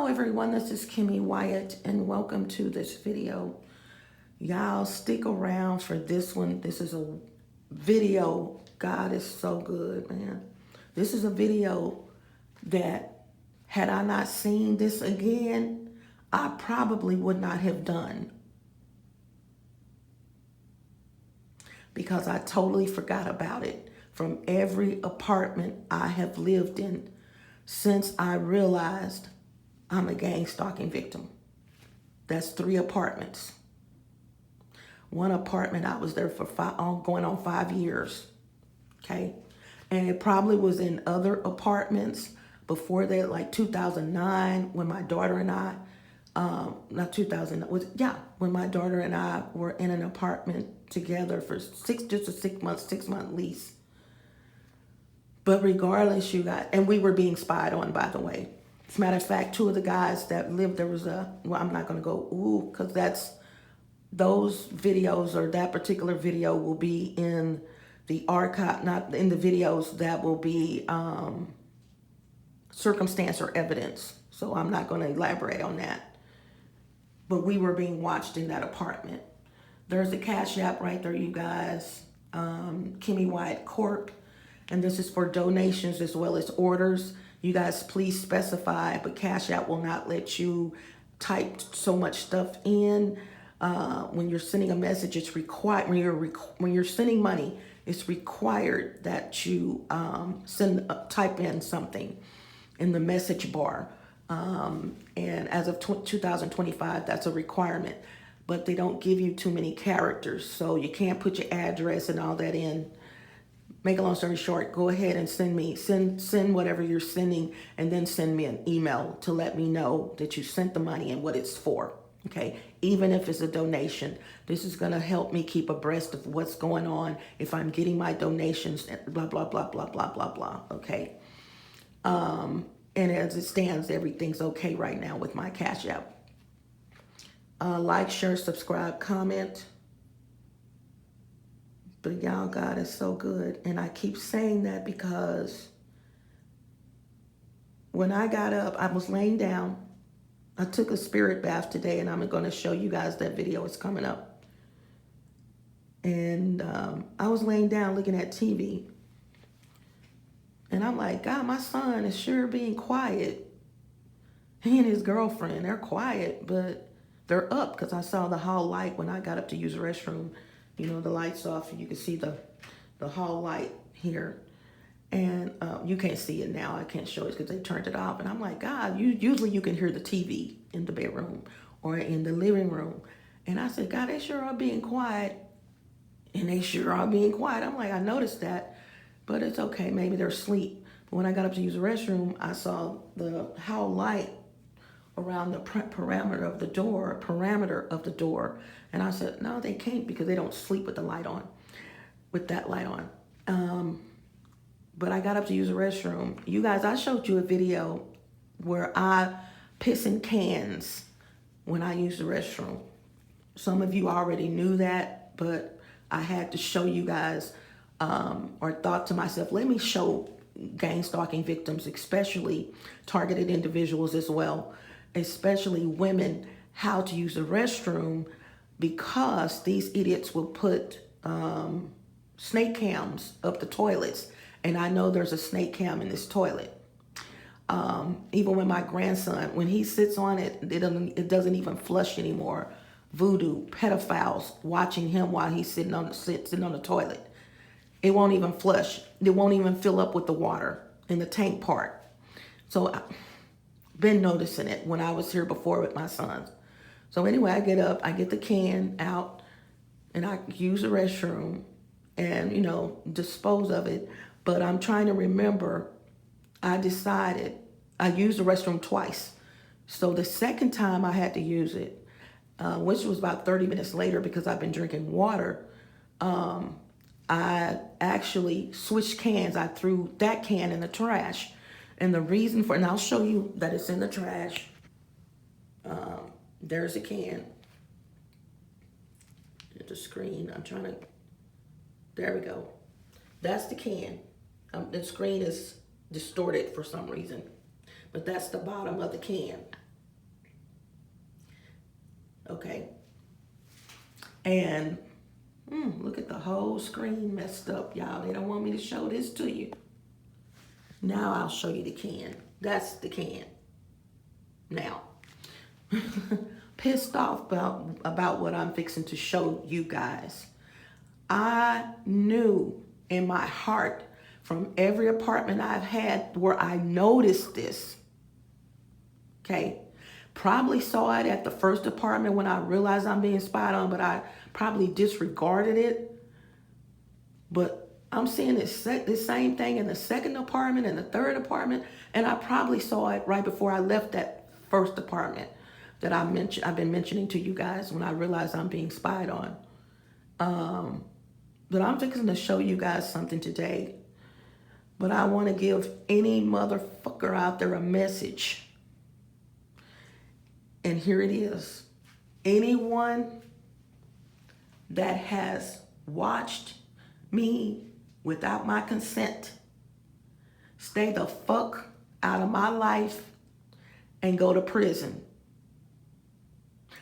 everyone, this is Kimmy Wyatt and welcome to this video. Y'all stick around for this one. This is a video. God is so good, man. This is a video that had I not seen this again, I probably would not have done. Because I totally forgot about it from every apartment I have lived in since I realized I'm a gang stalking victim. That's 3 apartments. One apartment I was there for going on 5 years, okay? And it probably was in other apartments before that, like 2009, when my daughter and I, when my daughter and I were in an apartment together for just a 6-month lease. But regardless, you guys, and we were being spied on, by the way. As a matter of fact, 2 of the guys that lived, there was well, I'm not going to go, because those videos or that particular video will be in the archive, not in the videos that will be circumstance or evidence. So I'm not going to elaborate on that. But we were being watched in that apartment. There's the Cash App right there, you guys. KimMeWyattCorp. And this is for donations as well as orders. You guys please specify, but Cash App will not let you type so much stuff in. When you're sending a message, it's required. When you're sending money, it's required that you type in something in the message bar. And as of 2025, that's a requirement. But they don't give you too many characters, so you can't put your address and all that in. Make a long story short, go ahead and send whatever you're sending, and then send me an email to let me know that you sent the money and what it's for, okay? Even if it's a donation, this is gonna help me keep abreast of what's going on, if I'm getting my donations, blah, blah, blah, blah, blah, blah, blah, okay? And as it stands, everything's okay right now with my Cash App. Like, share, subscribe, comment. But y'all, God is so good. And I keep saying that because when I got up, I was laying down. I took a spirit bath today, and I'm going to show you guys that video. It's coming up. And I was laying down looking at TV. And I'm like, God, my son is sure being quiet. He and his girlfriend, they're quiet, but they're up, because I saw the hall light when I got up to use the restroom. You know, the light's off, and you can see the hall light here. And you can't see it now. I can't show it because they turned it off. And I'm like, God, usually you can hear the TV in the bedroom or in the living room. And I said, God, they sure are being quiet. And they sure are being quiet. I'm like, I noticed that, but it's okay. Maybe they're asleep. But when I got up to use the restroom, I saw the hall light around the parameter of the door. And I said, no, they can't, because they don't sleep with the light on, with that light on. But I got up to use the restroom. You guys, I showed you a video where I piss in cans when I use the restroom. Some of you already knew that, but I had to show you guys, or thought to myself, let me show gang stalking victims, especially targeted individuals as well, especially women, how to use the restroom, because these idiots will put snake cams up the toilets. And I know there's a snake cam in this toilet. Even when my grandson, when he sits on it, it doesn't even flush anymore. Voodoo, pedophiles watching him while he's sitting on the toilet. It won't even flush. It won't even fill up with the water in the tank part. So I've been noticing it when I was here before with my sons. So anyway, I get up, I get the can out, and I use the restroom and, you know, dispose of it. But I'm trying to remember, I decided, I used the restroom twice. So the second time I had to use it, which was about 30 minutes later because I've been drinking water, I actually switched cans. I threw that can in the trash. And the reason for, and I'll show you that it's in the trash. There's a can. At the screen, I'm trying to, there we go. That's the can. The screen is distorted for some reason, but that's the bottom of the can. Okay. And look at the whole screen messed up, y'all. They don't want me to show this to you. Now I'll show you the can. That's the can. Now, pissed off about what I'm fixing to show you guys. I knew in my heart from every apartment I've had where I noticed this. Okay. Probably saw it at the first apartment when I realized I'm being spied on, but I probably disregarded it. But I'm seeing this same thing in the second apartment and the third apartment, and I probably saw it right before I left that first apartment that I've been mentioning to you guys when I realized I'm being spied on. But I'm fixing to show you guys something today. But I want to give any motherfucker out there a message. And here it is. Anyone that has watched me without my consent, stay the fuck out of my life and go to prison.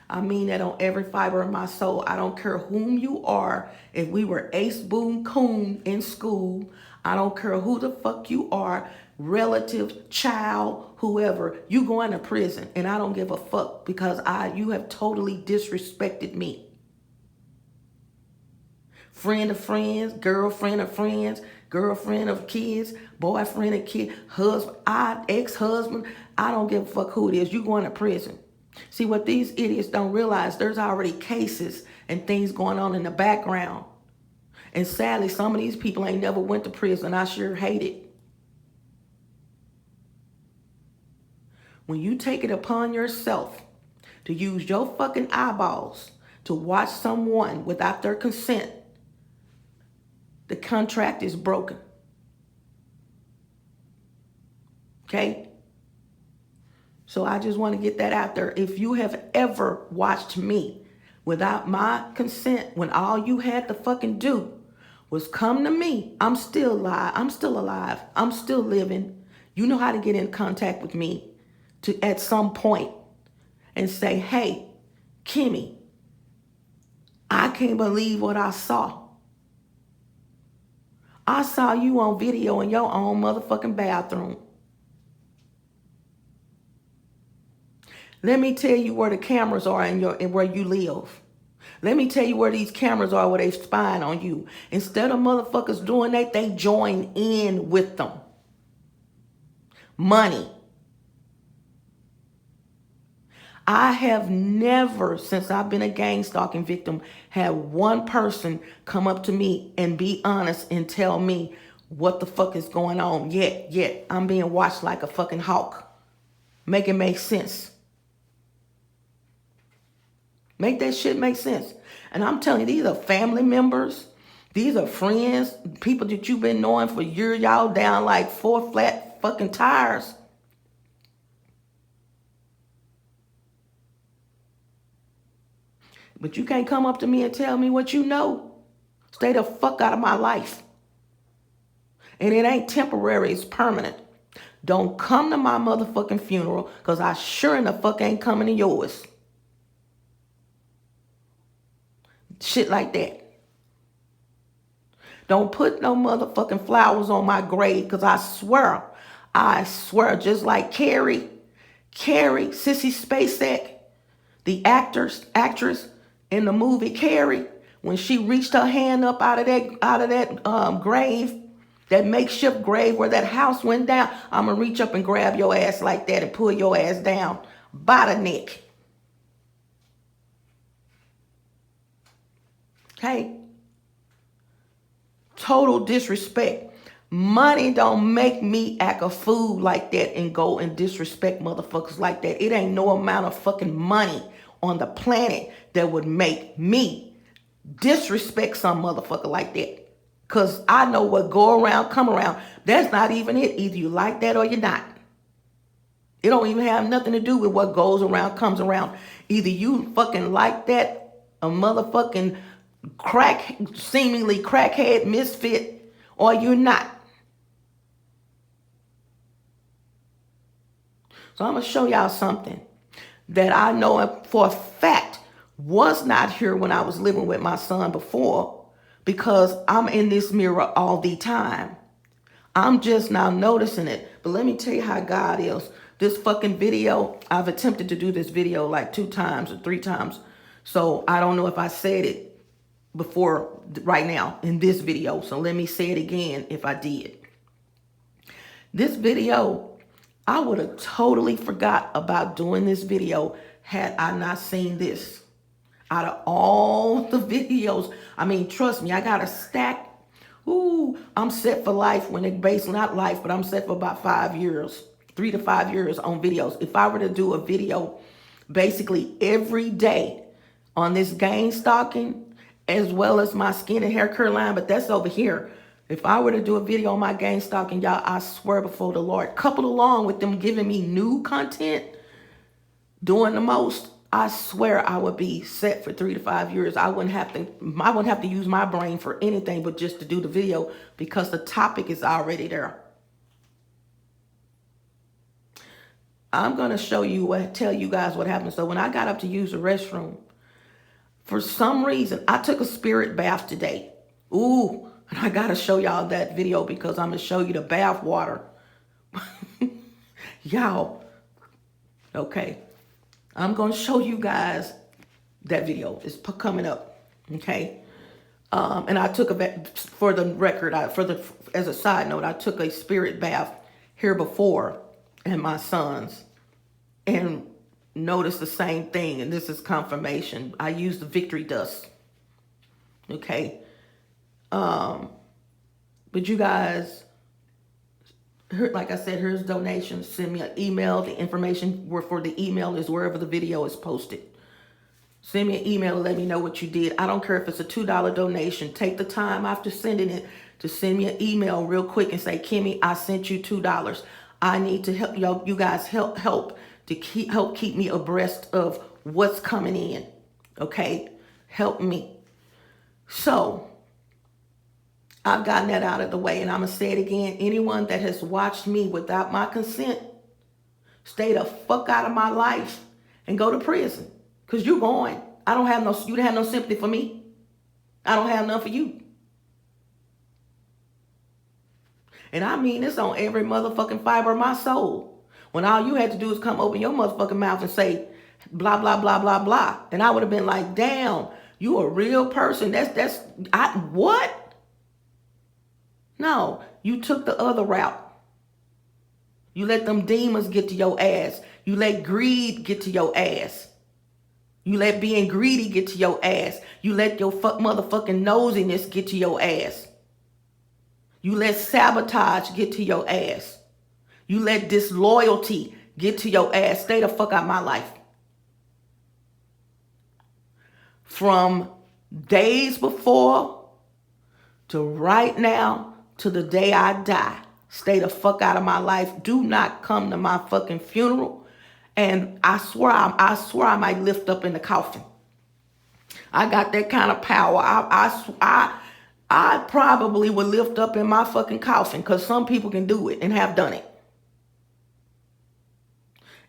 I mean that on every fiber of my soul. I don't care whom you are. If we were ace boon coon in school, I don't care who the fuck you are, relative, child, whoever, you going to prison. And I don't give a fuck because you have totally disrespected me. Friend of friends, girlfriend of friends, girlfriend of kids, boyfriend of kids, husband, ex-husband. I don't give a fuck who it is. You going to prison. See, what these idiots don't realize, there's already cases and things going on in the background. And sadly, some of these people ain't never went to prison. I sure hate it. When you take it upon yourself to use your fucking eyeballs to watch someone without their consent, the contract is broken. Okay? So I just want to get that out there. If you have ever watched me without my consent, when all you had to fucking do was come to me, I'm still alive. I'm still living. You know how to get in contact with me at some point and say, hey, Kimmy, I can't believe what I saw. I saw you on video in your own motherfucking bathroom. Let me tell you where the cameras are in where you live. Let me tell you where these cameras are where they spying on you. Instead of motherfuckers doing that, they join in with them. Money. I have never, since I've been a gang stalking victim, had one person come up to me and be honest and tell me what the fuck is going on. Yet, I'm being watched like a fucking hawk. Make it make sense. Make that shit make sense. And I'm telling you, these are family members. These are friends, people that you've been knowing for years. Y'all down like 4 flat fucking tires. But you can't come up to me and tell me what you know. Stay the fuck out of my life. And it ain't temporary, it's permanent. Don't come to my motherfucking funeral, because I sure in the fuck ain't coming to yours. Shit like that. Don't put no motherfucking flowers on my grave, because I swear, just like Carrie, Sissy Spacek, the actress in the movie Carrie, when she reached her hand up out of that grave, that makeshift grave where that house went down, I'm gonna reach up and grab your ass like that and pull your ass down by the neck. Okay? Total disrespect. Money don't make me act a fool like that and go and disrespect motherfuckers like that. It ain't no amount of fucking money on the planet that would make me disrespect some motherfucker like that. Because I know what go around, come around. That's not even it. Either you like that or you're not. It don't even have nothing to do with what goes around, comes around. Either you fucking like that, a motherfucking seemingly crackhead misfit, or you're not. So I'm going to show y'all something that I know for a fact was not here when I was living with my son before, because I'm in this mirror all the time. I'm just now noticing it. But let me tell you how God is. This fucking video, I've attempted to do this video like 2 times or 3 times. So I don't know if I said it before right now in this video. So let me say it again if I did. This video, I would have totally forgot about doing this video had I not seen this. Out of all the videos, I mean, trust me, I got a stack. Ooh, I'm set for life when it based, not life, but I'm set for about 5 years, 3 to 5 years on videos. If I were to do a video basically every day on this gang stalking, as well as my skin and hair care line, but that's over here. If I were to do a video on my gang stalking, y'all, I swear before the Lord, coupled along with them giving me new content, doing the most, I swear I would be set for 3 to 5 years. I wouldn't have to use my brain for anything but just to do the video, because the topic is already there. I'm going to show you tell you guys what happened. So when I got up to use the restroom, for some reason, I took a spirit bath today. Ooh, and I got to show y'all that video because I'm going to show you the bath water. Y'all, okay. I'm going to show you guys that video. It's coming up, okay? And I took for the record, as a side note, I took a spirit bath here before and my son's, and noticed the same thing. And this is confirmation. I used the victory dust, okay? But you guys, like I said, here's donations. Send me an email. The information for the email is wherever the video is posted. Send me an email and let me know what you did. I don't care if it's a $2 donation. Take the time after sending it to send me an email real quick and say, Kimmy, I sent you $2. I need to help y'all. You guys help to keep me abreast of what's coming in. Okay, help me. So I've gotten that out of the way, and I'm gonna say it again. Anyone that has watched me without my consent, stay the fuck out of my life and go to prison, because you're going. You don't have no sympathy for me. I don't have none for you. And I mean this on every motherfucking fiber of my soul. When all you had to do is come open your motherfucking mouth and say blah, blah, blah, blah, blah. And I would have been like, damn, you a real person. What? No, you took the other route. You let them demons get to your ass. You let greed get to your ass. You let being greedy get to your ass. You let your motherfucking nosiness get to your ass. You let sabotage get to your ass. You let disloyalty get to your ass. Stay the fuck out of my life. From days before to right now to the day I die, stay the fuck out of my life. Do not come to my fucking funeral. And I swear I might lift up in the coffin. I got that kind of power. I probably would lift up in my fucking coffin, because some people can do it and have done it.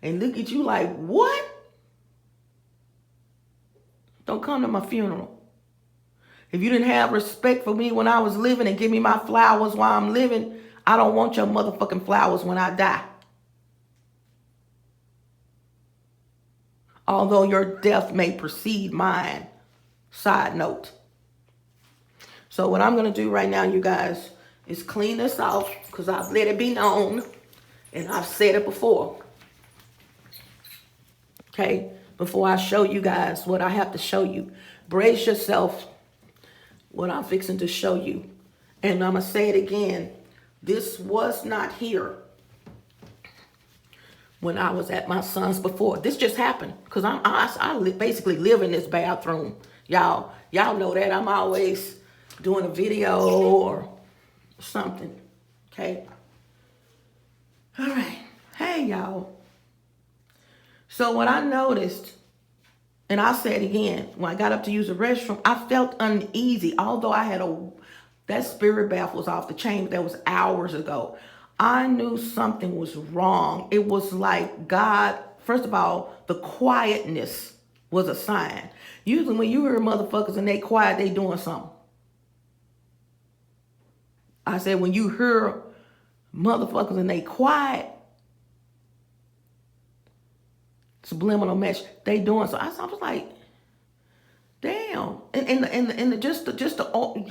And look at you like, what? Don't come to my funeral. If you didn't have respect for me when I was living and give me my flowers while I'm living, I don't want your motherfucking flowers when I die. Although your death may precede mine. Side note. So what I'm going to do right now, you guys, is clean this off, because I've let it be known, and I've said it before. Okay? Before I show you guys what I have to show you, brace yourself what I'm fixing to show you. And I'm going to say it again. This was not here when I was at my son's before. This just happened because I basically live in this bathroom. Y'all know that. I'm always doing a video or something. Okay? All right. Hey, y'all. So what I noticed, and I'll say it again, when I got up to use the restroom, I felt uneasy. Although that spirit bath was off the chain, that was hours ago. I knew something was wrong. It was like God, first of all, the quietness was a sign. Usually when you hear motherfuckers and they quiet, they doing something. I said when you hear motherfuckers and they quiet, subliminal message, they doing something. I was like, damn. And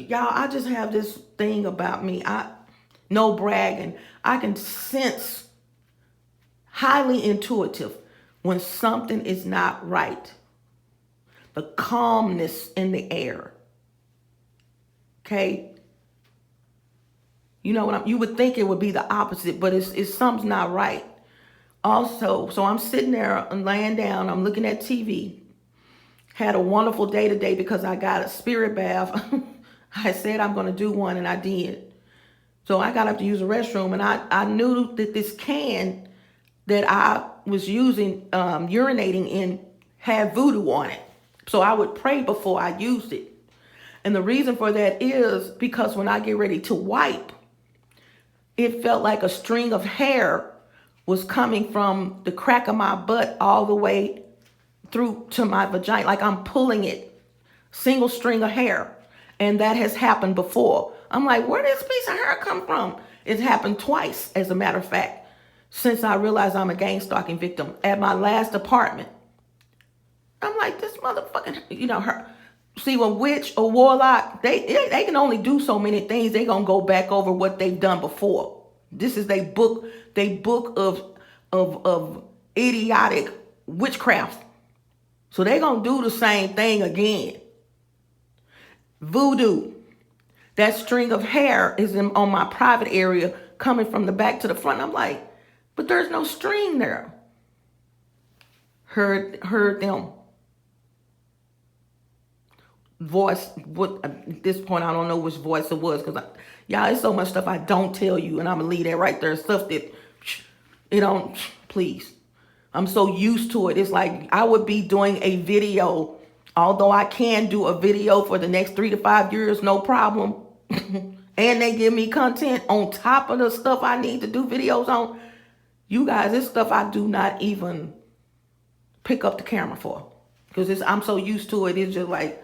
y'all, I just have this thing about me. No bragging. I can sense, highly intuitive, when something is not right. The calmness in the air. Okay? You know what you would think it would be the opposite, but it's something's not right. Also, so I'm sitting there and laying down, I'm looking at TV. Had a wonderful day today because I got a spirit bath. I said I'm going to do one, and I did. So I got up to use the restroom, and I knew that this can that I was using, urinating in, had voodoo on it. So I would pray before I used it. And the reason for that is because when I get ready to wipe, it felt like a string of hair was coming from the crack of my butt all the way through to my vagina, like I'm pulling it, single string of hair. And that has happened before. I'm like, where did this piece of hair come from? It's happened twice, as a matter of fact, since I realized I'm a gang stalking victim at my last apartment. I'm like, this motherfucking, her. See, when witch or warlock, they can only do so many things. They gonna go back over what they've done before. This is they book of idiotic witchcraft. So they gonna do the same thing again. Voodoo. That string of hair is on my private area, coming from the back to the front. I'm like, but there's no string there. Heard them. Voice, at this point, I don't know which voice it was, because y'all, it's so much stuff I don't tell you, and I'm gonna leave that right there. Stuff that, please. I'm so used to it. It's like I would be doing a video, although I can do a video for the next 3 to 5 years, no problem. And they give me content on top of the stuff I need to do videos on. You guys, this stuff I do not even pick up the camera for, because I'm so used to it. It's just like,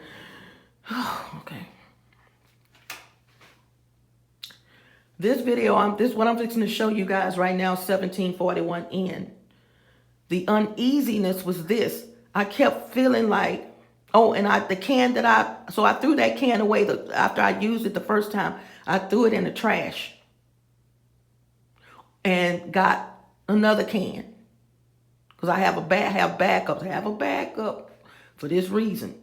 oh, okay. This video, this what I'm fixing to show you guys right now, 1741 in. The uneasiness was this. I kept feeling like, the can that so I threw that can away after I used it the first time. I threw it in the trash and got another can, because I have backups. I have a backup for this reason.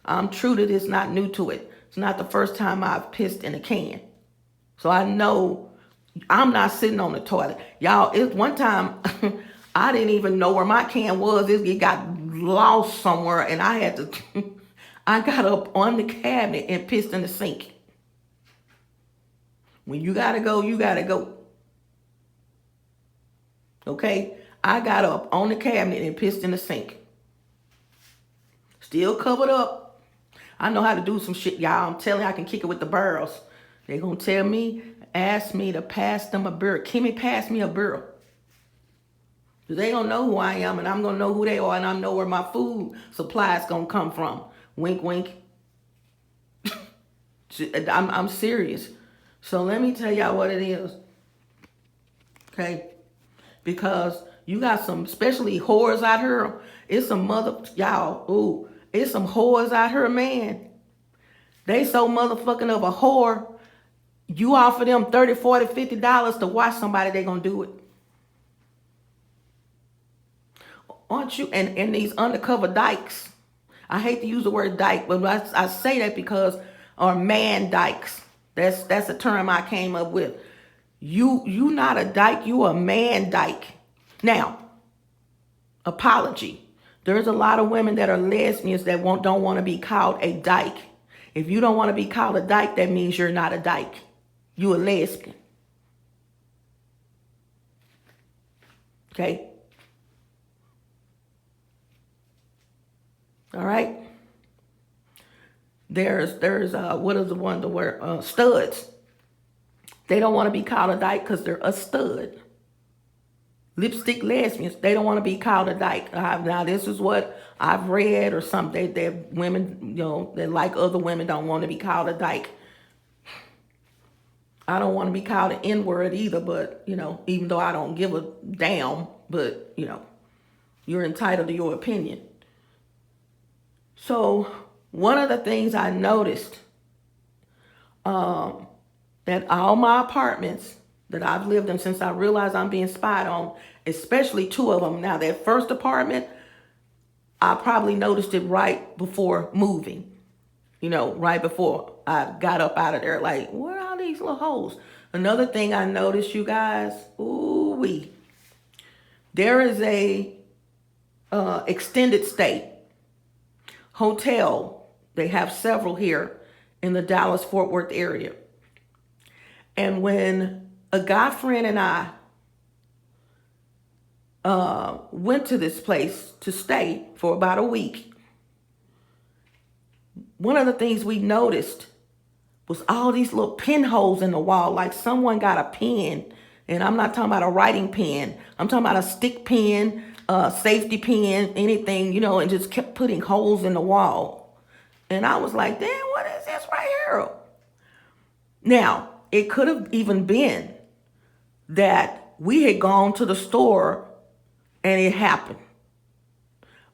I'm true to this, not new to it. It's not the first time I've pissed in a can. So I know I'm not sitting on the toilet. Y'all, one time I didn't even know where my can was. It got lost somewhere, and I had to, I got up on the cabinet and pissed in the sink. When you gotta go, you gotta go. Okay? I got up on the cabinet and pissed in the sink. Still covered up. I know how to do some shit, y'all. I'm telling you, I can kick it with the barrels. They gonna tell me, ask me to pass them a barrel. Kimmy, pass me a barrel. They don't know who I am, and I'm gonna know who they are, and I know where my food supply is gonna come from. Wink, wink. I'm serious. So let me tell y'all what it is. Okay? Because you got some, especially whores out here. It's some it's some whores out here, man. They so motherfucking of a whore. You offer them $30, $40, $50 to watch somebody, they gonna do it. Aren't you? And these undercover dykes. I hate to use the word dyke, but I say that because, or man dykes. That's a term I came up with. You not a dyke, you a man dyke. Now, apology. There's a lot of women that are lesbians that don't want to be called a dyke. If you don't want to be called a dyke, that means you're not a dyke. You a lesbian. Okay? All right? There's what is the one, the word, studs. They don't want to be called a dyke because they're a stud. Lipstick lesbians, they don't want to be called a dyke. Now, this is what I've read or something. That women, that like other women don't want to be called a dyke. I don't want to be called an N-word either, but, even though I don't give a damn, but, you're entitled to your opinion. So one of the things I noticed, that all my apartments that I've lived in since I realized I'm being spied on, especially two of them. Now, that first apartment, I probably noticed it right before moving, right before I got up out of there. Like, what are all these little holes? Another thing I noticed, you guys, ooh-wee, there is a extended stay hotel. They have several here in the Dallas-Fort Worth area. And when a guy friend and I went to this place to stay for about a week, one of the things we noticed was all these little pinholes in the wall, like someone got a pen, and I'm not talking about a writing pen. I'm talking about a stick pen, safety pen, anything, and just kept putting holes in the wall. And I was like, damn, what is this right here? Now, it could have even been that we had gone to the store and it happened.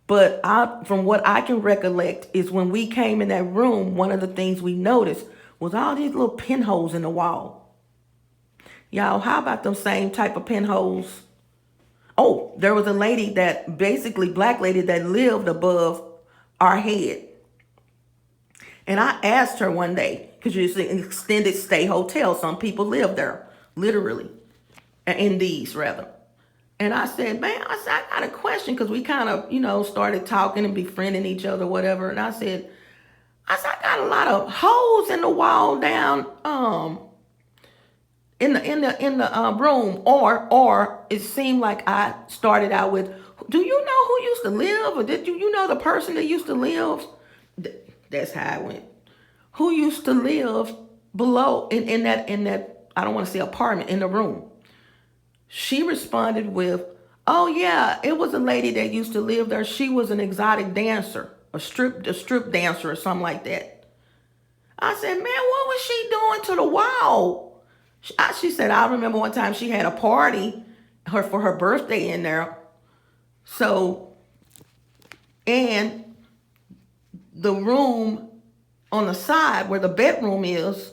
But from what I can recollect is when we came in that room, one of the things we noticed was all these little pinholes in the wall. Y'all, how about them same type of pinholes? Oh, there was a lady that basically, black lady that lived above our head. And I asked her one day, because it's an extended stay hotel. Some people live there, literally, in these rather. And I said, man, I got a question, because we kind of, started talking and befriending each other, whatever. And I said, I got a lot of holes in the wall down in the room, or it seemed like I started out with, do you know who used to live, or did you know the person that used to live? That's how I went. Who used to live below in that I don't want to say apartment, in the room? She responded with, oh yeah, it was a lady that used to live there. She was an exotic dancer, a strip dancer or something like that. I said, man, what was she doing to the wall? She said, I remember one time she had a party for her birthday in there. So, and the room on the side where the bedroom is,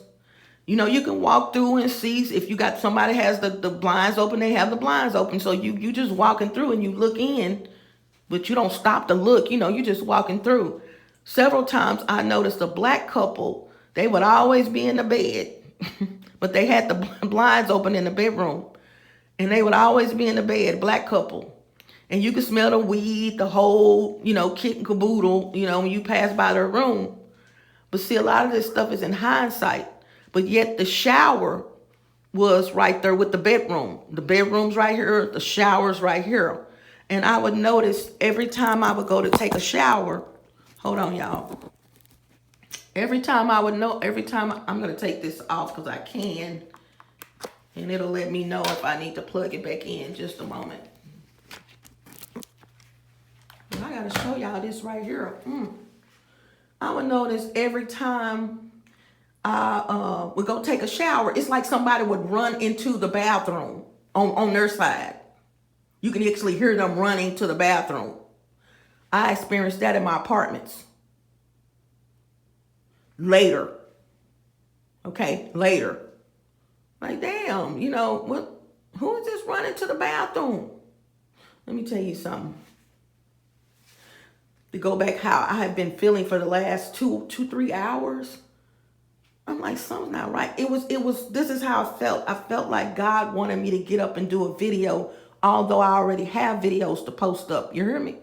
you can walk through and see if you got somebody has the blinds open, they have the blinds open. So you just walking through and you look in, but you don't stop to look, you just walking through. Several times I noticed a black couple, they would always be in the bed, but they had the blinds open in the bedroom. And they would always be in the bed, black couple. And you could smell the weed, the whole, kit and caboodle, when you pass by their room. But see, a lot of this stuff is in hindsight. But yet the shower was right there with the bedroom. The bedroom's right here, the shower's right here. And I would notice every time I would go to take a shower, hold on, y'all. Every time I'm going to take this off because I can. And it'll let me know if I need to plug it back in. Just a moment. And I got to show y'all this right here. I would notice every time I would go take a shower, it's like somebody would run into the bathroom on their side. You can actually hear them running to the bathroom. I experienced that in my apartments. Later. Okay, later. Like, damn, who is this running to the bathroom? Let me tell you something. To go back how I have been feeling for the last 3 hours. I'm like, something's not right. This is how I felt. I felt like God wanted me to get up and do a video, although I already have videos to post up. You hear me?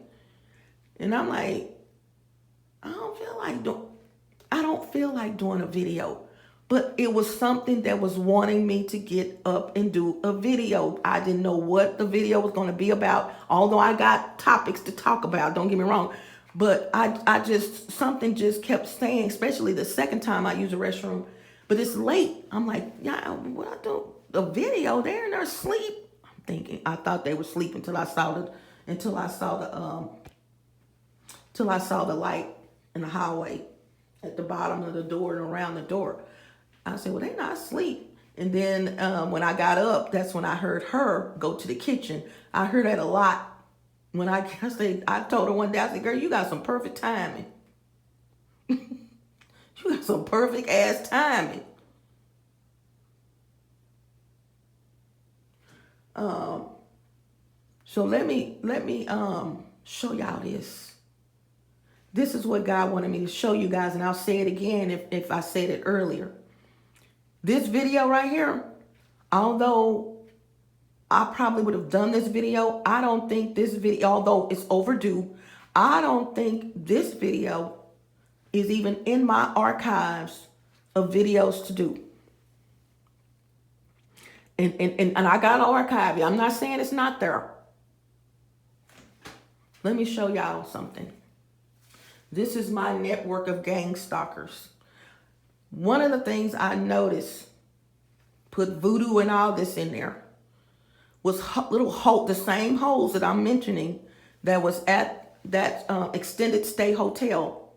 And I'm like, I don't feel like doing a video. But it was something that was wanting me to get up and do a video. I didn't know what the video was going to be about, although I got topics to talk about, don't get me wrong. But something just kept saying, especially the second time I used the restroom. But it's late. I'm like, yeah, what I do? The video, they're in their sleep. thinking. I thought they were sleeping till I saw the light in the hallway at the bottom of the door and around the door. I said, well, they not asleep. And then when I got up, that's when I heard her go to the kitchen. I heard that a lot. When I told her one day, I said, girl, you got some perfect timing. You got some perfect ass timing. So let me show y'all this. This is what God wanted me to show you guys, and I'll say it again if I said it earlier. This video right here, although I probably would have done this video, I don't think this video, although it's overdue, I don't think this video is even in my archives of videos to do. And I got to archive it. I'm not saying it's not there. Let me show y'all something. This is my network of gang stalkers. One of the things I noticed, put voodoo and all this in there, was little hole, the same holes that I'm mentioning that was at that extended stay hotel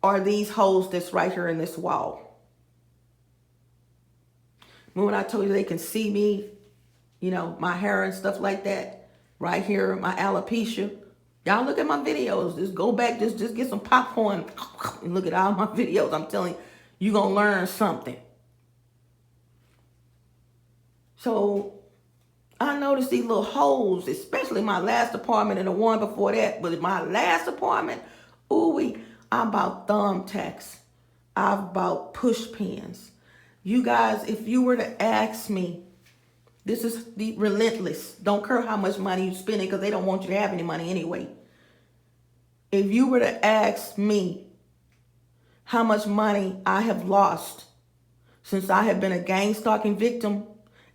are these holes that's right here in this wall. Remember when I told you they can see me, you know, my hair and stuff like that, right here, my alopecia. Y'all look at my videos. Just go back, just get some popcorn and look at all my videos. I'm telling you, you're going to learn something. So I noticed these little holes, especially my last apartment and the one before that. But my last apartment, ooh, I bought thumbtacks. I bought push pins. You guys, if you were to ask me, this is the relentless. Don't care how much money you're spending because they don't want you to have any money anyway. If you were to ask me how much money I have lost since I have been a gang stalking victim,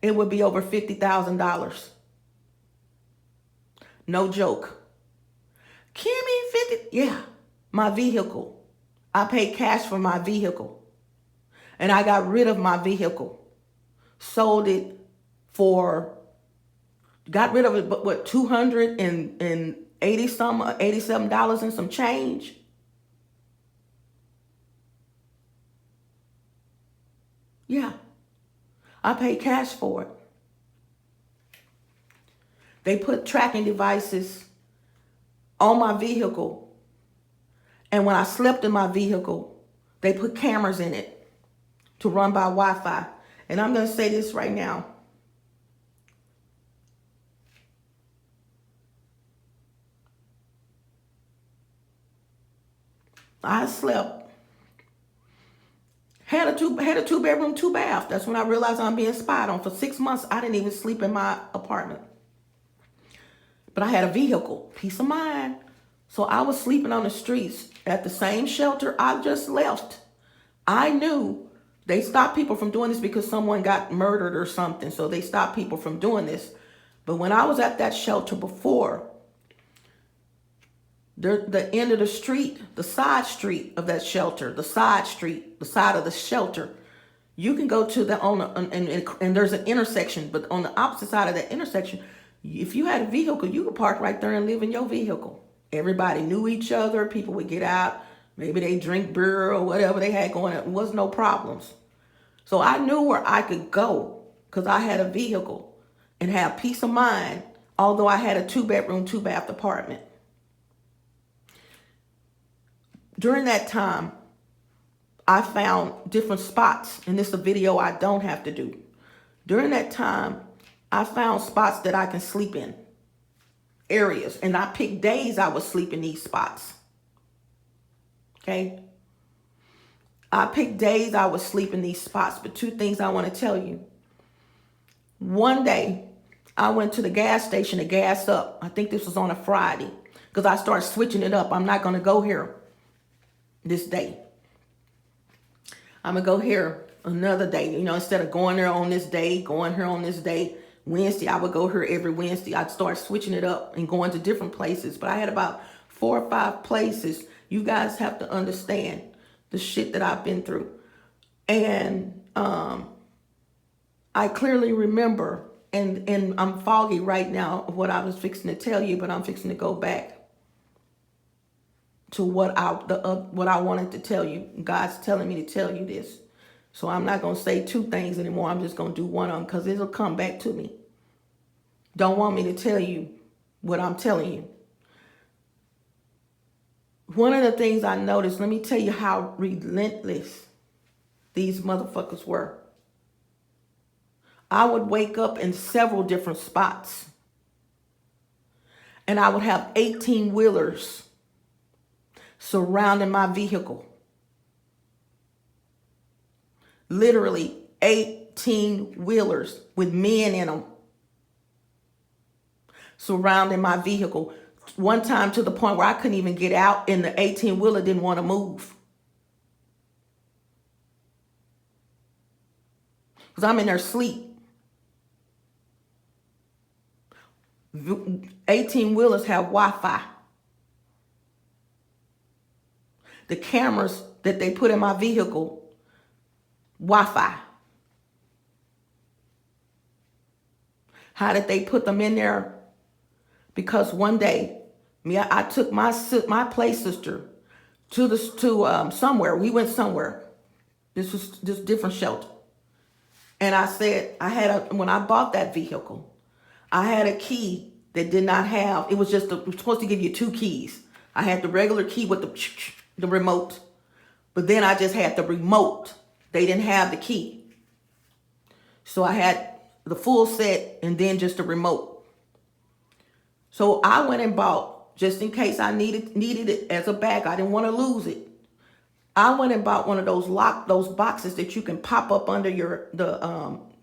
it would be over $50,000. No joke. Kimmy, 50? Yeah, my vehicle. I paid cash for my vehicle. And I got rid of my vehicle. Sold it for, got rid of it, but what, $287 and some change? Yeah, I paid cash for it. They put tracking devices on my vehicle. And when I slept in my vehicle, they put cameras in it to run by Wi-Fi. And I'm going to say this right now. I slept, had a two bedroom, 2 bath. That's when I realized I'm being spied on. For 6 months, I didn't even sleep in my apartment. But I had a vehicle, peace of mind. So I was sleeping on the streets at the same shelter I just left. I knew they stopped people from doing this because someone got murdered or something. So they stopped people from doing this. But when I was at that shelter before, the end of the street, the side street of that shelter, the side street, the side of the shelter, you can go to the, and there's an intersection, but on the opposite side of that intersection, if you had a vehicle, you could park right there and live in your vehicle. Everybody knew each other. People would get out. Maybe they drink beer or whatever they had going on. It was no problems. So I knew where I could go because I had a vehicle and have peace of mind, although I had a 2 bedroom, 2 bath apartment. During that time, I found different spots, and this is a video I don't have to do. During that time, I found spots that I can sleep in, areas, and I picked days I would sleep in these spots. Okay? I picked days I would sleep in these spots, but 2 things I want to tell you. One day, I went to the gas station to gas up. I think this was on a Friday, because I started switching it up. I'm not going to go here this day. I'm going to go here another day. You know, instead of going there on this day, going here on this day, Wednesday, I would go here every Wednesday. I'd start switching it up and going to different places. But I had about 4 or 5 places. You guys have to understand the shit that I've been through. And I clearly remember and I'm foggy right now of what I was fixing to tell you, but I'm fixing to go back to what I wanted to tell you. God's telling me to tell you this. So I'm not going to say two things anymore. I'm just going to do one of them because it'll come back to me. Don't want me to tell you what I'm telling you. One of the things I noticed, let me tell you how relentless these motherfuckers were. I would wake up in several different spots and I would have 18-wheelers surrounding my vehicle. Literally 18-wheelers with men in them surrounding my vehicle. One time to the point where I couldn't even get out and the 18-wheeler didn't want to move. Because I'm in there asleep. 18-wheelers have Wi-Fi. The cameras that they put in my vehicle, Wi-Fi. How did they put them in there? Because one day, I took my play sister to somewhere. We went somewhere. This was just different shelter. And I said, when I bought that vehicle, I had a key that did not have, it was supposed to give you two keys. I had the regular key with the remote, but then I just had the remote. They didn't have the key. So I had the full set and then just the remote. So I went and bought, just in case I needed it as a bag. I didn't want to lose it. I went and bought one of those boxes that you can pop up under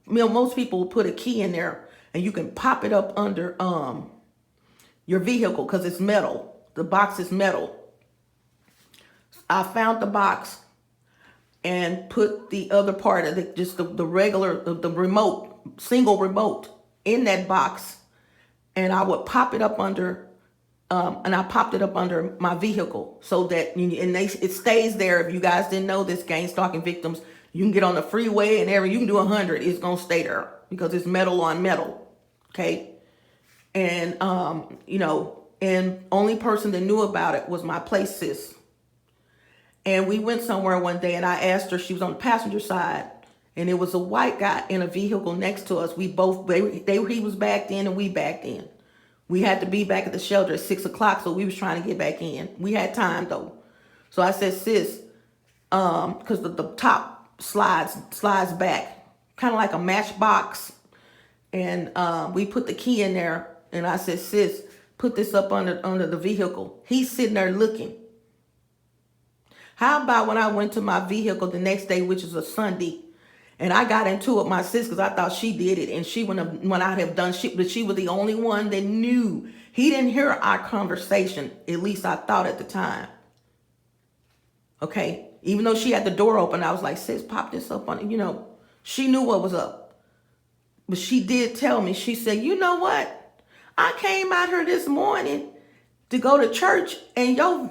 most people will put a key in there and you can pop it up under your vehicle because it's metal. The box is metal. I found the box and put the other part of it, just the regular, the remote, single remote in that box. And I would pop it up under, and I popped it up under my vehicle so that, it stays there. If you guys didn't know this, gang stalking victims, you can get on the freeway and you can do 100. It's going to stay there because it's metal on metal. Okay. And, and only person that knew about it was my play sis. And we went somewhere one day and I asked her, she was on the passenger side and it was a white guy in a vehicle next to us. We both, he was backed in and we backed in. We had to be back at the shelter at 6 o'clock. So we was trying to get back in. We had time though. So I said, sis, cause the top slides back, kind of like a matchbox. And we put the key in there and I said, sis, put this up under the vehicle. He's sitting there looking. How about when I went to my vehicle the next day, which is a Sunday, and I got into it with my sis because I thought she did it and she wouldn't have done shit, but she was the only one that knew. He didn't hear our conversation, at least I thought at the time. Okay, even though she had the door open, I was like, sis, pop this up on it. She knew what was up. But she did tell me, she said, you know what? I came out here this morning to go to church and your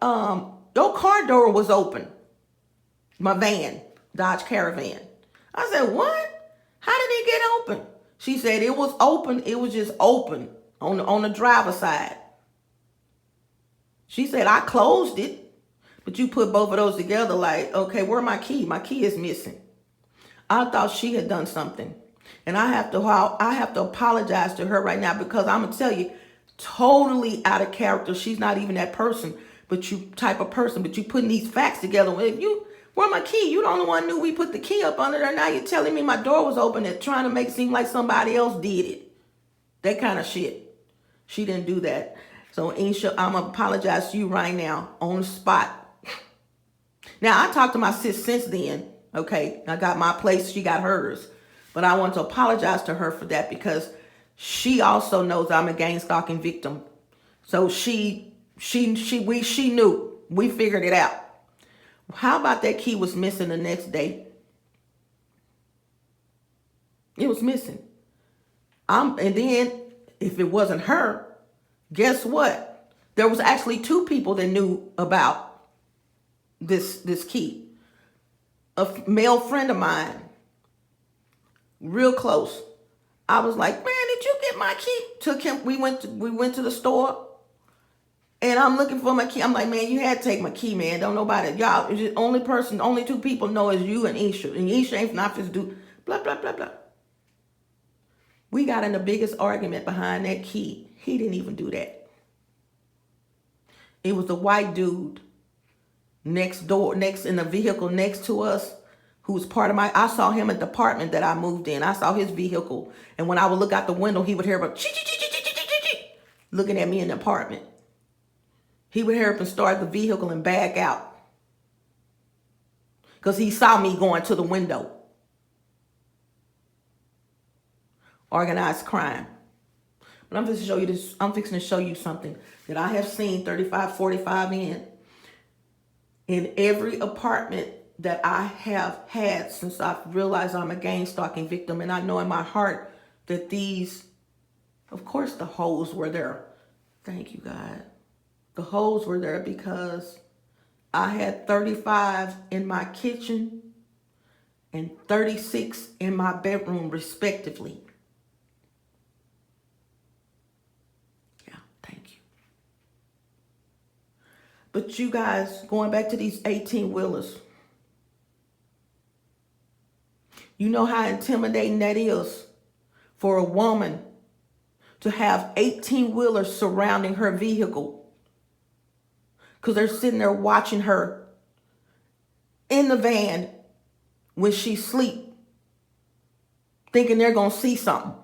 car door was open. My van, Dodge Caravan. I said, what? How did it get open? She said it was open. It was just open on the driver's side. She said, I closed it. But you put both of those together like, okay, where's my key? My key is missing. I thought she had done something. And I have to apologize to her right now because I'm going to tell you, totally out of character. She's not even that person. But you putting these facts together. Where my key? You the only one knew we put the key up under there. Now you're telling me my door was open and trying to make it seem like somebody else did it. That kind of shit. She didn't do that. So Insha, I'm going to apologize to you right now on the spot. Now I talked to my sis since then. Okay. I got my place. She got hers. But I want to apologize to her for that because she also knows I'm a gang stalking victim. So she knew. We figured it out. How about that key was missing the next day? It was missing. And then if it wasn't her, guess what? There was actually two people that knew about this key. A male friend of mine, real close. I was like, man, did you get my key? Took him, we went to the store, and I'm looking for my key. I'm like, man, you had to take my key, man. Don't nobody, y'all, it's the only two people know is you and Isha. And Isha ain't not just do blah, blah, blah, blah. We got in the biggest argument behind that key. He didn't even do that. It was the white dude next in the vehicle next to us, who was part of I saw him at the apartment that I moved in. I saw his vehicle. And when I would look out the window, he would hear about looking at me in the apartment. He would hear up and start the vehicle and back out, because he saw me going to the window. Organized crime. But I'm fixing to show you this. I'm fixing to show you something that I have seen 3545 in every apartment that I have had since I've realized I'm a gang stalking victim. And I know in my heart that these, of course the holes were there. Thank you, God. The holes were there because I had 35 in my kitchen and 36 in my bedroom, respectively. Yeah, thank you. But you guys, going back to these 18-wheelers, you know how intimidating that is for a woman to have 18-wheelers surrounding her vehicle, because they're sitting there watching her in the van when she sleep, thinking they're going to see something.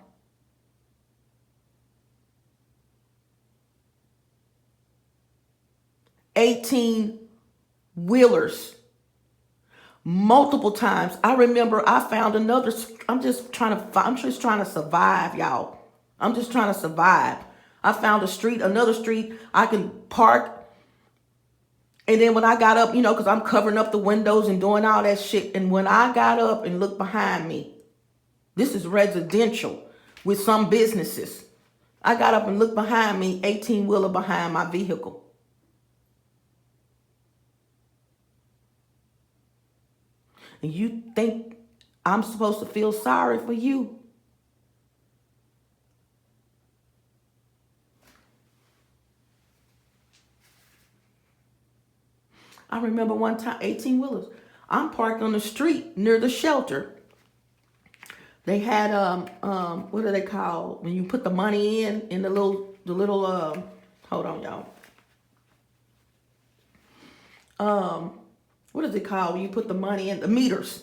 $18-wheelers. Multiple times. I remember I found another. I'm just trying to survive, y'all. I'm just trying to survive. I found another street I can park. And then when I got up, because I'm covering up the windows and doing all that shit. And when I got up and looked behind me, this is residential with some businesses. I got up and looked behind me, 18-wheeler behind my vehicle. And you think I'm supposed to feel sorry for you? I remember one time, 18-wheelers. I'm parked on the street near the shelter. They had what do they call when you put the money in the little hold on, y'all. What is it called when you put the money in? The meters.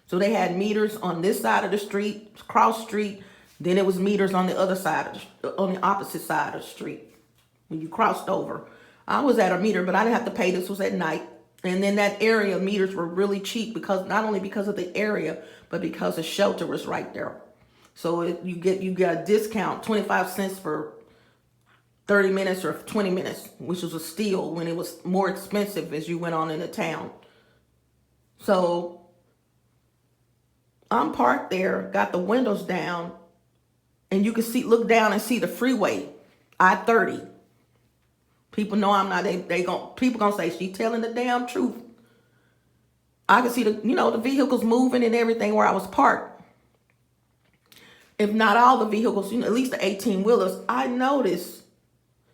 So they had meters on this side of the street, cross street. Then it was meters on the other side, on the opposite side of the street when you crossed over. I was at a meter, but I didn't have to pay. This was at night. And then that area, meters were really cheap, because not only because of the area, but because the shelter was right there. So you get a discount, 25 cents for 30 minutes or 20 minutes, which was a steal when it was more expensive as you went on into town. So I'm parked there, got the windows down, and you can look down and see the freeway, I-30. People know I'm not, people gonna say, she telling the damn truth. I can see the vehicles moving and everything where I was parked. If not all the vehicles, at least the 18-wheelers, I noticed,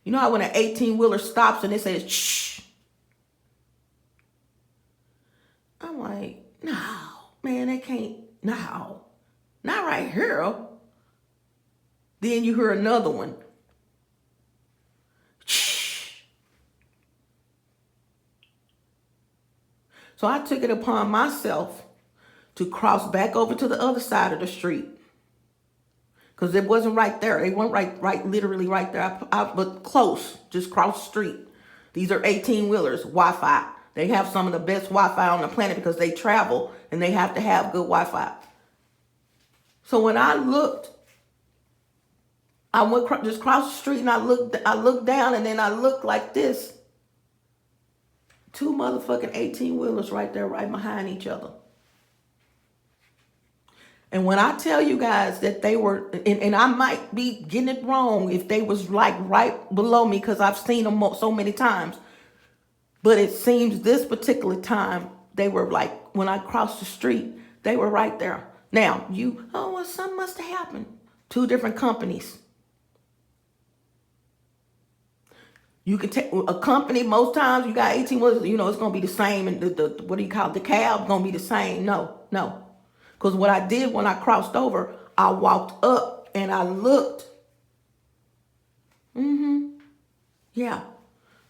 how when an 18-wheeler stops and it says, shh. I'm like, no, man, they can't, no, not right here. Then you hear another one. So I took it upon myself to cross back over to the other side of the street, because it wasn't right there. It wasn't right, literally right there. But close, just cross the street. These are 18-wheelers, Wi-Fi. They have some of the best Wi-Fi on the planet because they travel and they have to have good Wi-Fi. So when I looked, I went just cross the street and I looked down, and then I looked like this. 2 motherfucking 18-wheelers right there, right behind each other. And when I tell you guys that they were, and I might be getting it wrong if they was like right below me, because I've seen them so many times. But it seems this particular time, they were like, when I crossed the street, they were right there. Now, something must have happened. 2 different companies. You can take a company, most times you got 18 wheelers, you know, it's going to be the same. And the what do you call it? The cab going to be the same. No. Because what I did when I crossed over, I walked up and I looked. Yeah.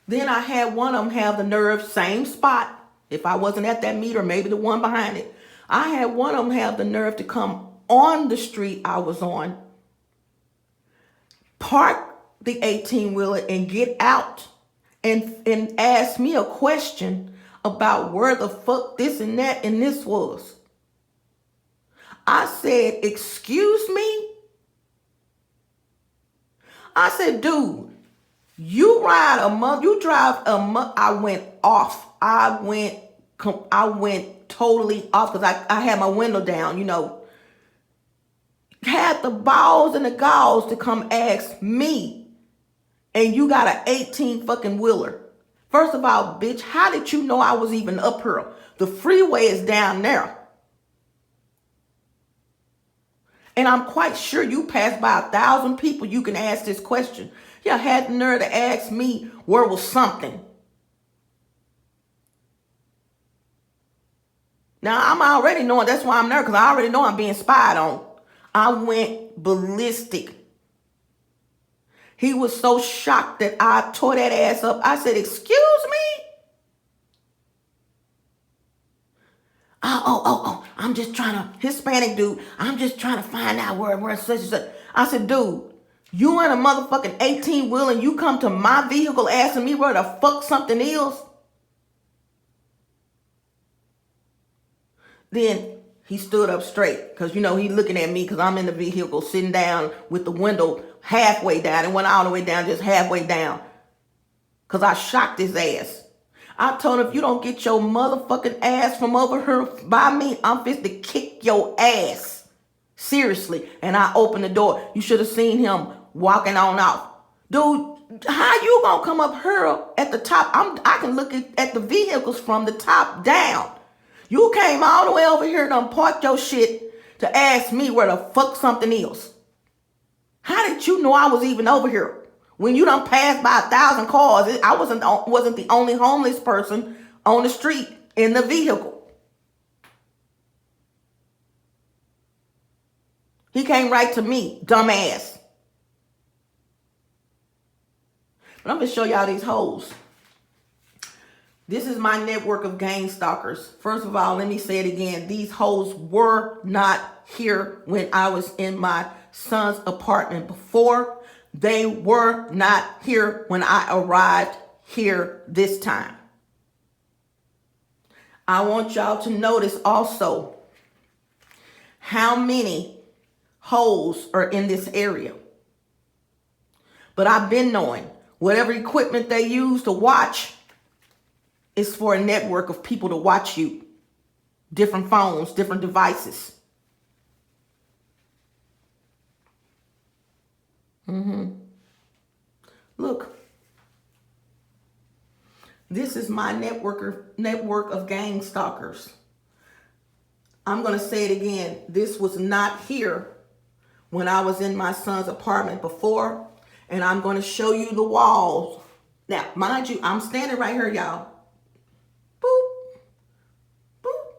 Then I had one of them have the nerve, same spot. If I wasn't at that meter, maybe the one behind it. I had one of them have the nerve to come on the street I was on, park the 18-wheeler and get out and ask me a question about where the fuck this and that and this was. I said, excuse me? I said, dude, you drive a month. I went off. I went totally off because I had my window down, you know. Had the balls and the galls to come ask me, and you got an 18 fucking wheeler. First of all, bitch, how did you know I was even up here? The freeway is down there. And I'm quite sure you passed by 1,000 people you can ask this question. You had the nerve to ask me where was something. Now, I'm already knowing, that's why I'm there, because I already know I'm being spied on. I went ballistic. He was so shocked that I tore that ass up. I said, excuse me? Oh, I'm just trying to, Hispanic dude, I'm just trying to find out where such and such. I said, dude, you in a motherfucking 18-wheel and you come to my vehicle asking me where the fuck something is? Then he stood up straight because, you know, he looking at me because I'm in the vehicle sitting down with the window halfway down and went all the way down, just halfway down because I shocked his ass. I told him, if you don't get your motherfucking ass from over here by me, I'm fit to kick your ass. Seriously. And I opened the door. You should have seen him walking on off. Dude, how you gonna come up here at the top? I can look at the vehicles from the top down. You came all the way over here and parked your shit to ask me where the fuck something is. How did you know I was even over here? When you done passed by 1,000 cars, I wasn't the only homeless person on the street in the vehicle. He came right to me, dumbass. But I'm going to show y'all these hoes. This is my network of gang stalkers. First of all, let me say it again. These hoes were not here when I was in my son's apartment before. They were not here when I arrived here this time. I want y'all to notice also how many hoes are in this area. But I've been knowing whatever equipment they use to watch is for a network of people to watch you. Different phones, different devices. Look. This is my network of gang stalkers. I'm going to say it again. This was not here when I was in my son's apartment before. And I'm going to show you the walls. Now, mind you, I'm standing right here, y'all. Boop. Boop.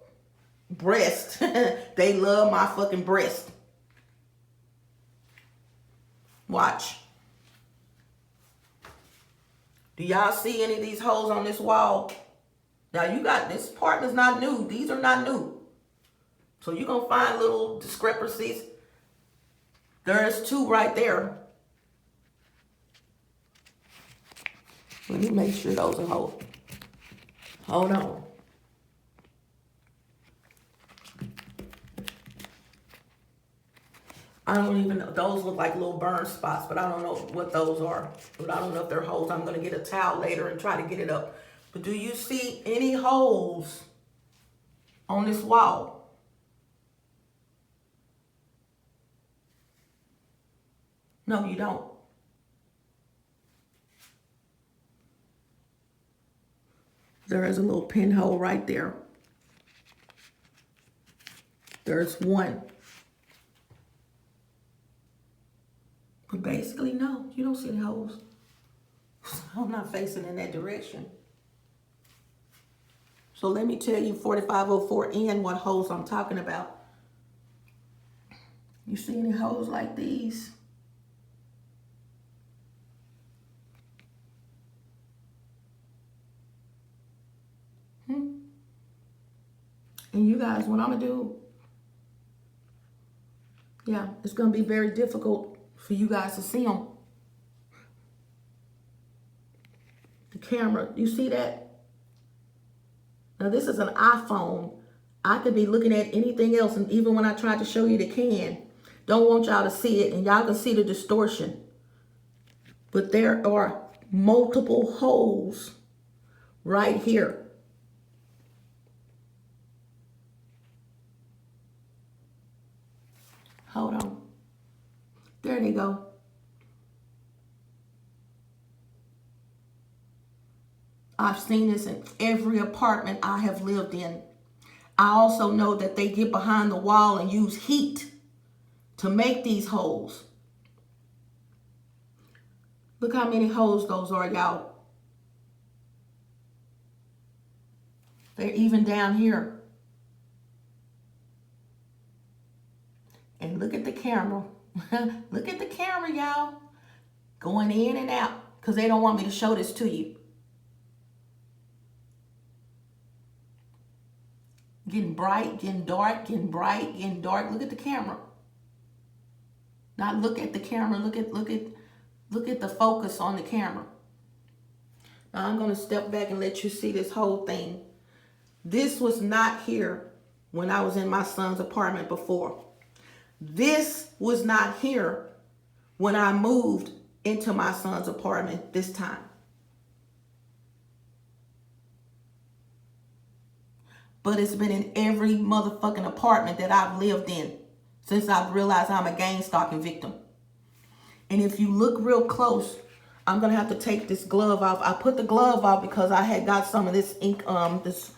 Breast. They love my fucking breast. Watch. Do y'all see any of these holes on this wall? Now you got, this apartment's not new. These are not new. So you're going to find little discrepancies. There's 2 right there. Let me make sure those are whole. Hold on. I don't even know. Those look like little burn spots, but I don't know what those are. But I don't know if they're holes. I'm going to get a towel later and try to get it up. But do you see any holes on this wall? No, you don't. There is a little pinhole right there. There's one. Basically, no, you don't see the holes. I'm not facing in that direction. So let me tell you 4504N what holes I'm talking about. You see any holes like these? And you guys, what I'm gonna do, yeah, it's gonna be very difficult for you guys to see them. The camera, you see that? Now this is an iPhone. I could be looking at anything else, and even when I tried to show you the can, don't want y'all to see it, and y'all can see the distortion. But there are multiple holes right here. Hold on. There they go. I've seen this in every apartment I have lived in. I also know that they get behind the wall and use heat to make these holes. Look how many holes those are, y'all. They're even down here. And look at the camera. Look at the camera, y'all. Going in and out because they don't want me to show this to you. Getting bright, getting dark, getting bright, getting dark. Look at the camera. Not look at the camera. Look at the focus on the camera. Now I'm going to step back and let you see this whole thing. This was not here when I was in my son's apartment before. This was not here when I moved into my son's apartment this time. But it's been in every motherfucking apartment that I've lived in since I've realized I'm a gang stalking victim. And if you look real close, I'm going to have to take this glove off. I put the glove off because I had got some of this ink this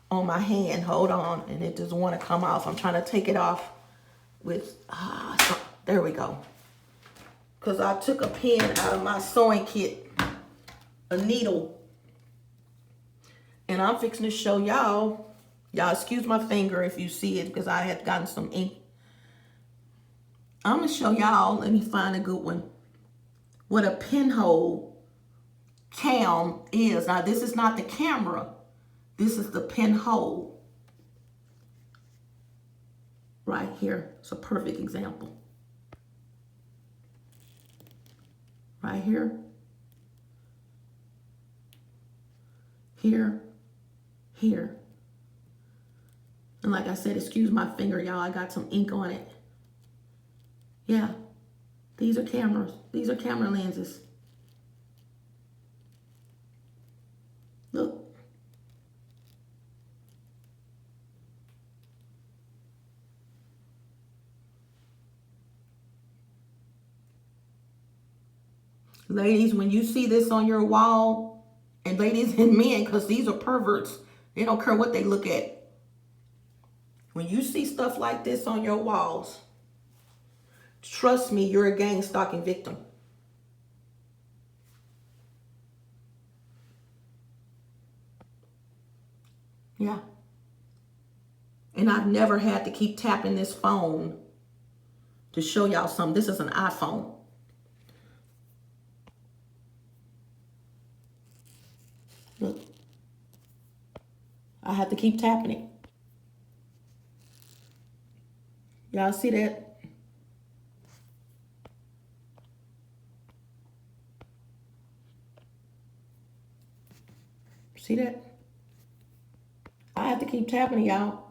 on my hand. Hold on. And it doesn't want to come off. I'm trying to take it off with, there we go. Because I took a pen out of my sewing kit, a needle. And I'm fixing to show y'all. Y'all excuse my finger if you see it because I had gotten some ink. I'm going to show y'all, let me find a good one, what a pinhole cam is. Now, this is not the camera. This is the pinhole. Right here. It's a perfect example. Right here. Here. Here. And like I said, excuse my finger, y'all. I got some ink on it. Yeah. These are cameras. These are camera lenses. Look. Ladies, when you see this on your wall, and ladies and men, because these are perverts, they don't care what they look at. When you see stuff like this on your walls, trust me, you're a gang stalking victim. Yeah. And I've never had to keep tapping this phone to show y'all something. This is an iPhone. Look. I have to keep tapping it. Y'all see that? See that? I have to keep tapping it, y'all.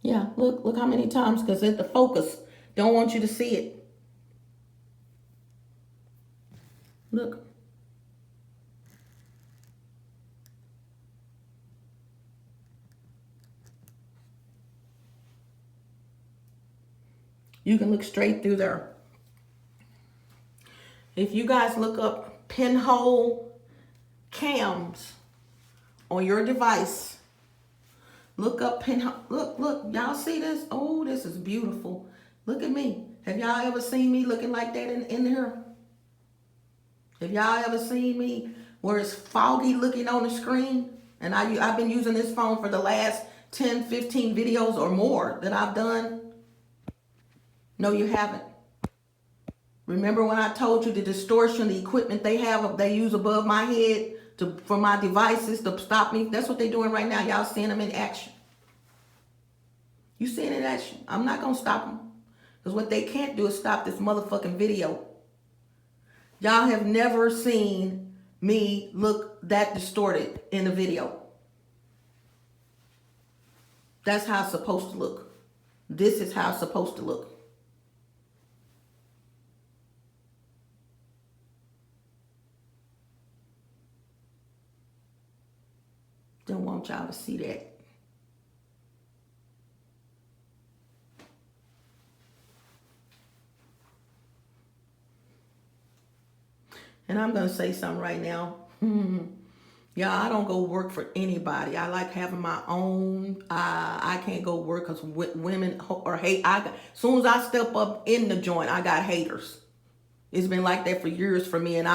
Yeah, look how many times, because the focus don't want you to see it. Look. You can look straight through there. If you guys look up pinhole cams on your device, look up pinhole. Look, y'all see this? Oh, this is beautiful. Look at me. Have y'all ever seen me looking like that in here? Have y'all ever seen me where it's foggy looking on the screen? And I've been using this phone for the last 10, 15 videos or more that I've done. No, you haven't. Remember when I told you the distortion, the equipment they use above my head for my devices to stop me? That's what they're doing right now. Y'all seeing them in action. You seeing it in action. I'm not going to stop them. Because what they can't do is stop this motherfucking video. Y'all have never seen me look that distorted in a video. That's how it's supposed to look. This is how it's supposed to look. Don't want y'all to see that. And I'm going to say something right now. Y'all, I don't go work for anybody. I like having my own. I can't go work because women or hate. As soon as I step up in the joint, I got haters. It's been like that for years for me. And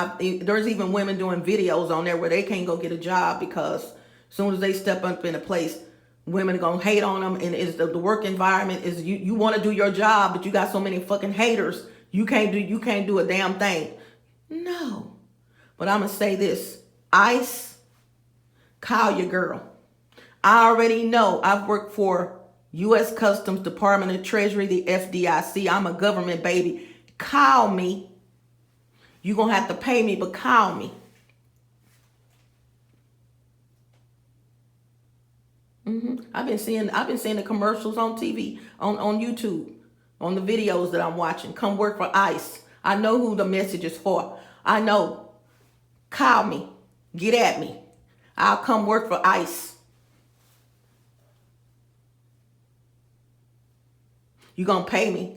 there's even women doing videos on there where they can't go get a job because as soon as they step up in a place, women are going to hate on them. And it's the work environment is you want to do your job, but you got so many fucking haters. You can't do a damn thing. No. But I'm going to say this. ICE, call your girl. I already know. I've worked for U.S. Customs, Department of Treasury, the FDIC. I'm a government baby. Call me. You're going to have to pay me, but call me. I've been seeing the commercials on TV, on YouTube, on the videos that I'm watching. Come work for ICE. I know who the message is for. I know. Call me. Get at me. I'll come work for ICE. You gonna pay me.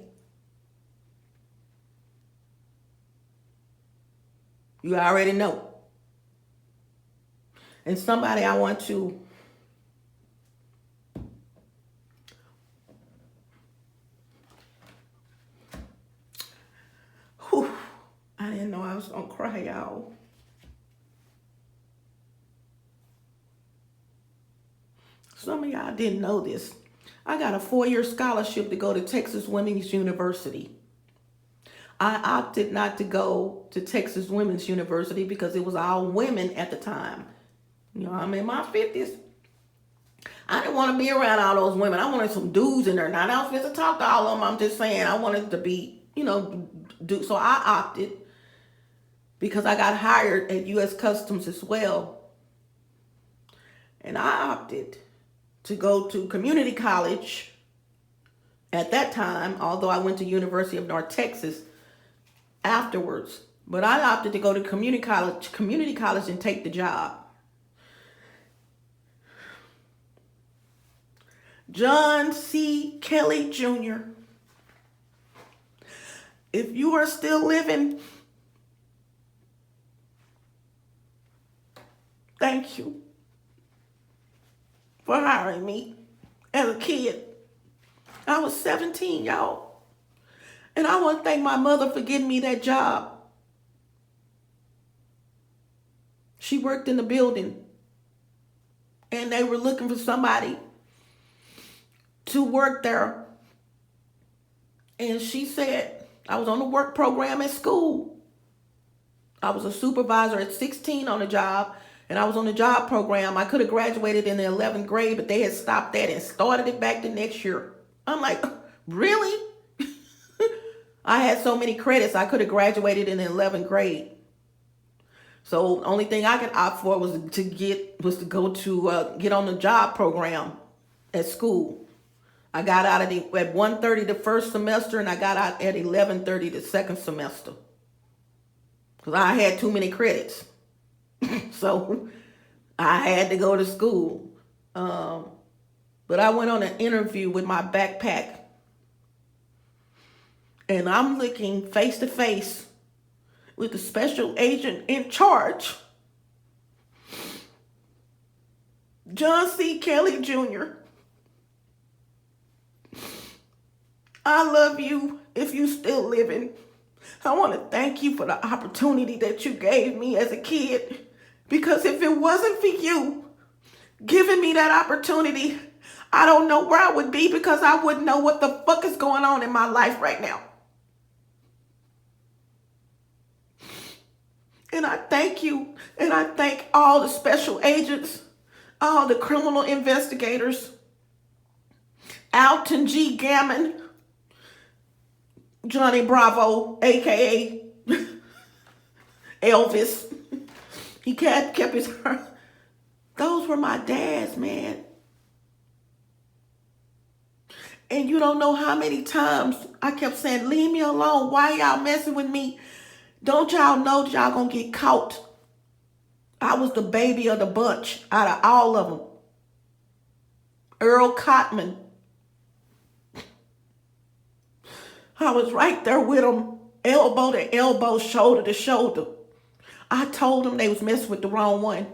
You already know. And somebody I want to I didn't know I was gonna cry, y'all. Some of y'all didn't know this. I got a 4-year scholarship to go to Texas Women's University. I opted not to go to Texas Women's University because it was all women at the time. You know, I'm in my 50s. I didn't want to be around all those women. I wanted some dudes in there. Now, I was supposed to talk to all of them. I'm just saying I wanted to be, so I opted because I got hired at U.S. Customs as well. And I opted to go to community college at that time, although I went to University of North Texas afterwards. But I opted to go to community college and take the job. John C. Kelly Jr., if you are still living, thank you for hiring me as a kid. I was 17, y'all. And I want to thank my mother for getting me that job. She worked in the building and they were looking for somebody to work there. And she said, I was on the work program at school. I was a supervisor at 16 on the job, and I was on the job program. I could have graduated in the 11th grade, but they had stopped that and started it back the next year. I'm like, really? I had so many credits, I could have graduated in the 11th grade. So the only thing I could opt for was to get on the job program at school. I got out at 1:30 the first semester, and I got out at 11:30 the second semester. Because I had too many credits. So I had to go to school. But I went on an interview with my backpack. And I'm looking face to face with the special agent in charge, John C. Kelly Jr. I love you if you still living. I want to thank you for the opportunity that you gave me as a kid. Because if it wasn't for you giving me that opportunity, I don't know where I would be, because I wouldn't know what the fuck is going on in my life right now. And I thank you, and I thank all the special agents, all the criminal investigators, Alton G. Gammon, Johnny Bravo, a.k.a. Elvis. He kept his heart. Those were my dads, man. And you don't know how many times I kept saying, leave me alone. Why y'all messing with me? Don't y'all know that y'all gonna get caught? I was the baby of the bunch out of all of them. Earl Cotman. I was right there with them, elbow to elbow, shoulder to shoulder. I told them they was messing with the wrong one.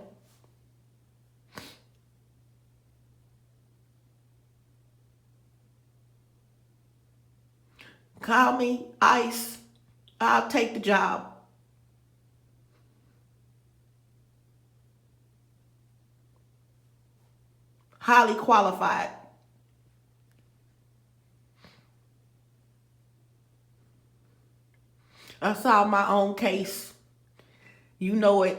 Call me Ice. I'll take the job. Highly qualified. I solved my own case. You know it.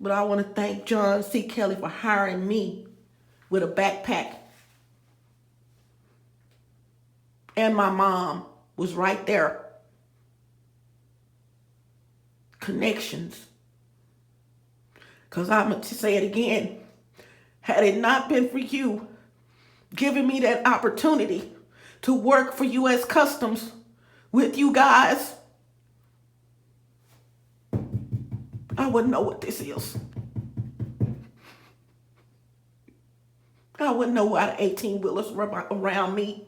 But I want to thank John C. Kelly for hiring me with a backpack. And my mom was right there. Connections. Because I'm going to say it again. Had it not been for you giving me that opportunity to work for U.S. Customs with you guys, I wouldn't know what this is. I wouldn't know why the 18-wheelers were around me.